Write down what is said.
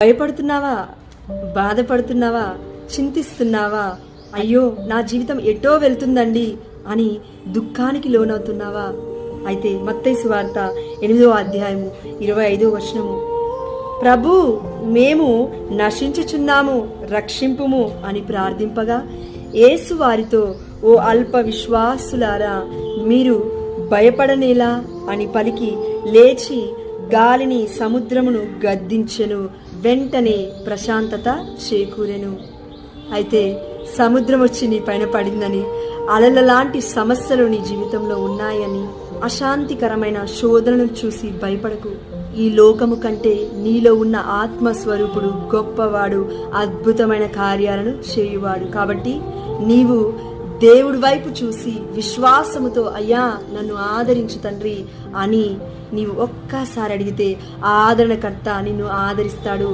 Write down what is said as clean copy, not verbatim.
భయపడుతున్నావా? బాధపడుతున్నావా? చింతిస్తున్నావా? అయ్యో నా జీవితం ఎటో వెళ్తుందండి అని దుఃఖానికి లోనవుతున్నావా? అయితే మత్తయి సువార్త 8వ అధ్యాయము 25వ వచనము, ప్రభు మేము నశించుచున్నాము రక్షింపుము అని ప్రార్థింపగా యేసు వారితో, ఓ అల్ప విశ్వాసులారా, మీరు భయపడనేలా అని పలికి లేచి గాలిని సముద్రమును గద్దించెను. వెంటనే ప్రశాంతత చేకూరెను. అయితే సముద్రం వచ్చి నీ పైన పడిందని, అలల లాంటి సమస్యలు నీ జీవితంలో ఉన్నాయని, అశాంతికరమైన శోధనను చూసి భయపడకు. ఈ లోకము కంటే నీలో ఉన్న ఆత్మస్వరూపుడు గొప్పవాడు, అద్భుతమైన కార్యాలను చేయువాడు. కాబట్టి నీవు దేవుడి వైపు చూసి విశ్వాసముతో, అయ్యా నన్ను ఆదరించు తండ్రి అని నీవు ఒక్కసారి అడిగితే ఆదరణకర్త నిన్ను ఆదరిస్తాడు.